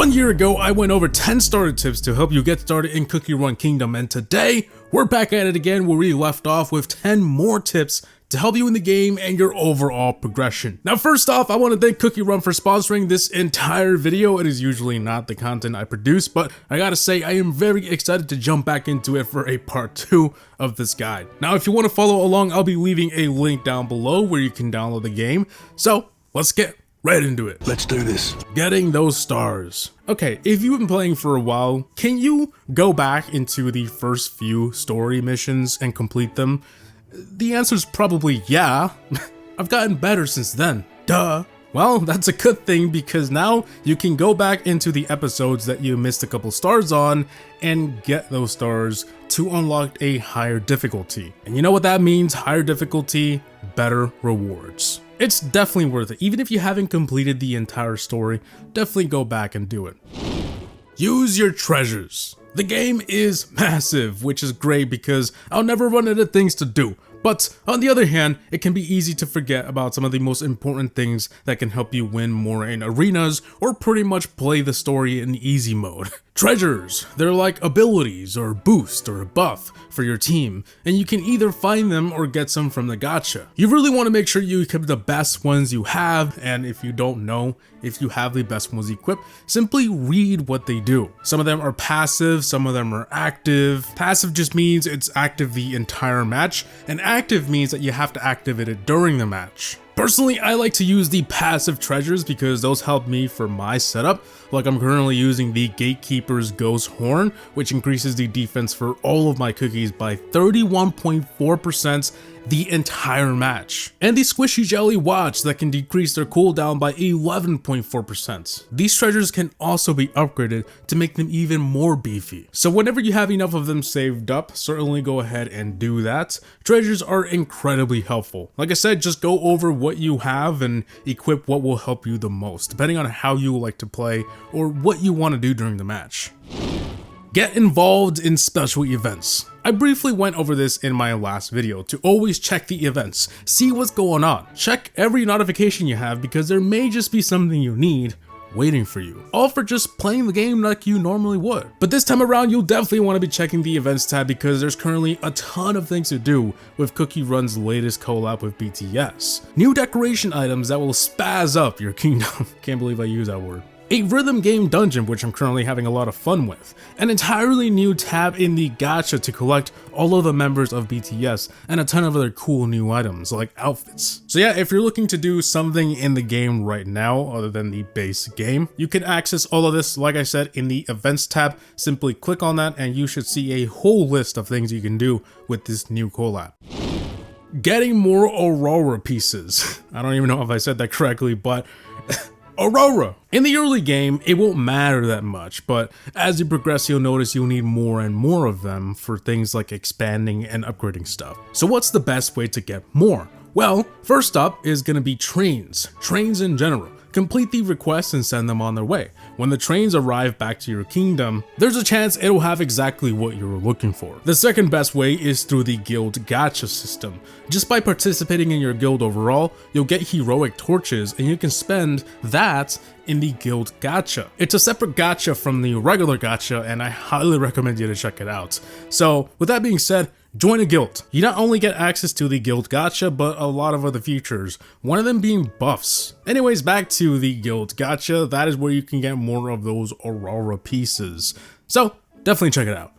1 year ago, I went over 10 starter tips to help you get started in Cookie Run Kingdom, and today, we're back at it again where we left off with 10 more tips to help you in the game and your overall progression. Now first off, I want to thank Cookie Run for sponsoring this entire video. It is usually not the content I produce, but I gotta say I am very excited to jump back into it for a part 2 of this guide. Now if you want to follow along, I'll be leaving a link down below where you can download the game. So let's get right into it. Let's do this. Getting those stars. Okay, if you've been playing for a while, can you go back into the first few story missions and complete them? The answer is probably yeah. I've gotten better since then. Duh. Well, that's a good thing because now you can go back into the episodes that you missed a couple stars on and get those stars to unlock a higher difficulty. And you know what that means? Higher difficulty, better rewards. It's definitely worth it. Even if you haven't completed the entire story, definitely go back and do it. Use your treasures. The game is massive, which is great because I'll never run out of things to do. But on the other hand, it can be easy to forget about some of the most important things that can help you win more in arenas or pretty much play the story in easy mode. Treasures, they're like abilities or a boost or a buff for your team, and you can either find them or get some from the gacha. You really want to make sure you equip the best ones you have, and if you don't know if you have the best ones equipped, simply read what they do. Some of them are passive, some of them are active. Passive just means it's active the entire match, and active means that you have to activate it during the match. Personally, I like to use the passive treasures because those help me for my setup. Like I'm currently using the Gatekeeper's Ghost Horn, which increases the defense for all of my cookies by 31.4% the entire match. And the Squishy Jelly Watch that can decrease their cooldown by 11.4%. These treasures can also be upgraded to make them even more beefy. So whenever you have enough of them saved up, certainly go ahead and do that. Treasures are incredibly helpful. Like I said, just go over what you have and equip what will help you the most, depending on how you like to play or what you want to do during the match. Get involved in special events. I briefly went over this in my last video to always check the events, see what's going on. Check every notification you have because there may just be something you need waiting for you, all for just playing the game like you normally would. But this time around, you'll definitely want to be checking the events tab because there's currently a ton of things to do with Cookie Run's latest collab with BTS. New decoration items that will spaz up your kingdom. Can't believe I used that word. A rhythm game dungeon, which I'm currently having a lot of fun with. An entirely new tab in the gacha to collect all of the members of BTS, and a ton of other cool new items like outfits. So yeah, if you're looking to do something in the game right now other than the base game, you can access all of this, like I said, in the events tab. Simply click on that and you should see a whole list of things you can do with this new collab. Getting more Aurora pieces. I don't even know if I said that correctly, but Aurora. In the early game, it won't matter that much, but as you progress, you'll notice you'll need more and more of them for things like expanding and upgrading stuff. So what's the best way to get more? Well, first up is gonna be trains. Trains in general. Complete the requests and send them on their way. When the trains arrive back to your kingdom, there's a chance it'll have exactly what you were looking for. The second best way is through the guild gacha system. Just by participating in your guild overall, you'll get heroic torches and you can spend that in the guild gacha. It's a separate gacha from the regular gacha and I highly recommend you to check it out. So with that being said, join a guild. You not only get access to the guild gacha, but a lot of other features, one of them being buffs. Anyways, back to the guild gacha, that is where you can get more of those Aurora pieces. So definitely check it out.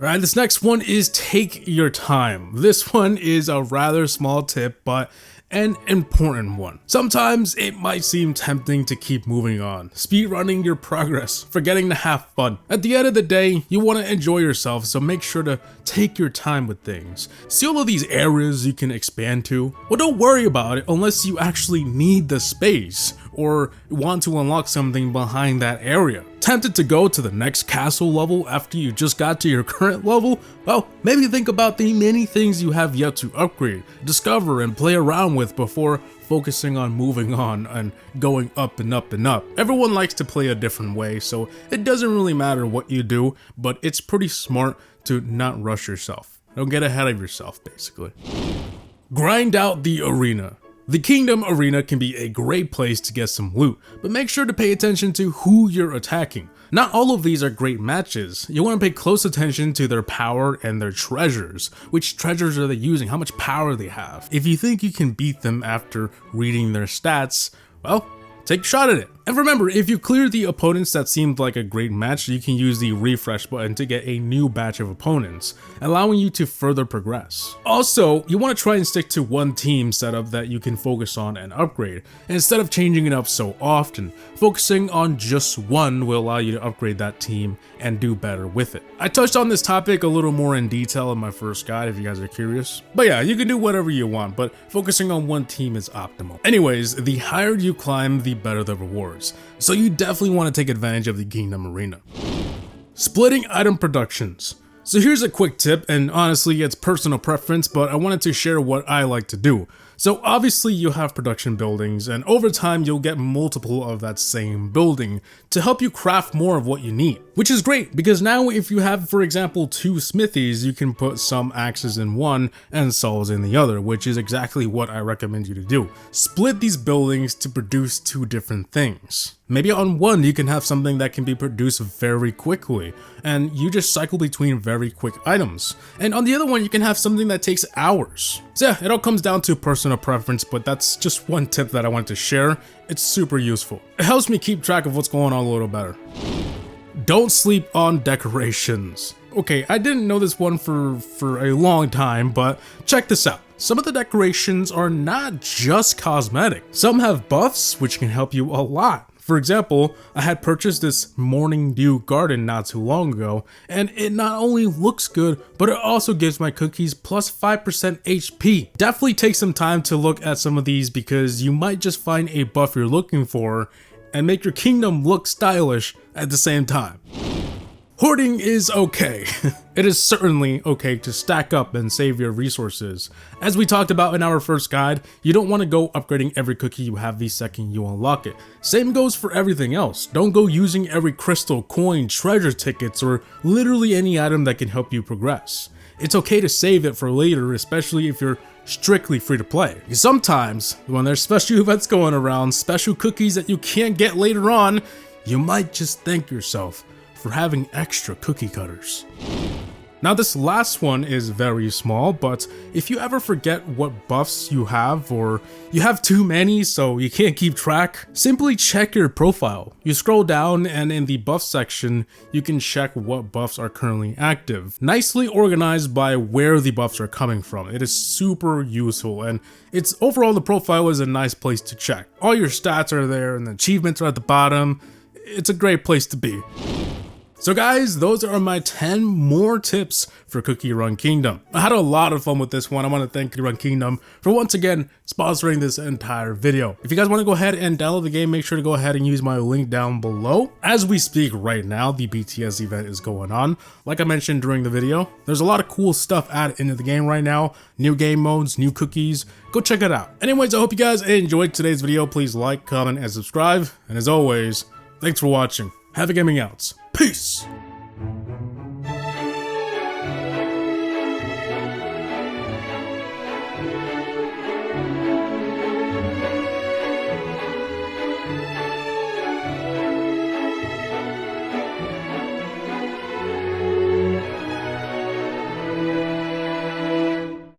Alright, this next one is take your time. This one is a rather small tip, but an important one. Sometimes it might seem tempting to keep moving on, speedrunning your progress, forgetting to have fun. At the end of the day, you want to enjoy yourself, so make sure to take your time with things. See all of these areas you can expand to? Well, don't worry about it unless you actually need the space or want to unlock something behind that area. Tempted to go to the next castle level after you just got to your current level? Well, maybe think about the many things you have yet to upgrade, discover, and play around with before focusing on moving on and going up and up and up. Everyone likes to play a different way, so it doesn't really matter what you do, but it's pretty smart to not rush yourself. Don't get ahead of yourself, basically. Grind out the arena. The Kingdom Arena can be a great place to get some loot, but make sure to pay attention to who you're attacking. Not all of these are great matches. You want to pay close attention to their power and their treasures. Which treasures are they using? How much power they have? If you think you can beat them after reading their stats, well, take a shot at it. And remember, if you clear the opponents that seemed like a great match, you can use the refresh button to get a new batch of opponents, allowing you to further progress. Also, you want to try and stick to one team setup that you can focus on and upgrade. Instead of changing it up so often, focusing on just one will allow you to upgrade that team and do better with it. I touched on this topic a little more in detail in my first guide if you guys are curious. But yeah, you can do whatever you want, but focusing on one team is optimal. Anyways, the higher you climb, the better the rewards. So you definitely want to take advantage of the Kingdom Arena. Splitting item productions. So here's a quick tip, and honestly it's personal preference, but I wanted to share what I like to do. So obviously you have production buildings, and over time you'll get multiple of that same building to help you craft more of what you need. Which is great, because now if you have, for example, 2 smithies, you can put some axes in one and saws in the other, which is exactly what I recommend you to do. Split these buildings to produce 2 different things. Maybe on one you can have something that can be produced very quickly, and you just cycle between very quick items. And on the other one you can have something that takes hours. So yeah, it all comes down to personal preference, but that's just one tip that I wanted to share. It's super useful. It helps me keep track of what's going on a little better. Don't sleep on decorations. Okay, I didn't know this one for a long time, but check this out. Some of the decorations are not just cosmetic. Some have buffs, which can help you a lot. For example, I had purchased this morning dew garden not too long ago, and it not only looks good, but it also gives my cookies plus 5% HP. Definitely take some time to look at some of these because you might just find a buff you're looking for and make your kingdom look stylish at the same time. Hoarding is okay. It is certainly okay to stack up and save your resources. As we talked about in our first guide, you don't want to go upgrading every cookie you have the second you unlock it. Same goes for everything else. Don't go using every crystal, coin, treasure tickets, or literally any item that can help you progress. It's okay to save it for later, especially if you're strictly free to play. Sometimes, when there's special events going around, special cookies that you can't get later on, you might just thank yourself for having extra cookie cutters. Now this last one is very small, but if you ever forget what buffs you have, or you have too many so you can't keep track, simply check your profile. You scroll down and in the buff section, you can check what buffs are currently active. Nicely organized by where the buffs are coming from. It is super useful, and it's overall the profile is a nice place to check. All your stats are there and the achievements are at the bottom. It's a great place to be. So guys, those are my 10 more tips for Cookie Run Kingdom. I had a lot of fun with this one. I want to thank Cookie Run Kingdom for once again sponsoring this entire video. If you guys want to go ahead and download the game, make sure to go ahead and use my link down below. As we speak right now, the BTS event is going on. Like I mentioned during the video, there's a lot of cool stuff added into the game right now. New game modes, new cookies. Go check it out. Anyways, I hope you guys enjoyed today's video. Please like, comment, and subscribe. And as always, thanks for watching. Havoc Gaming out. Peace!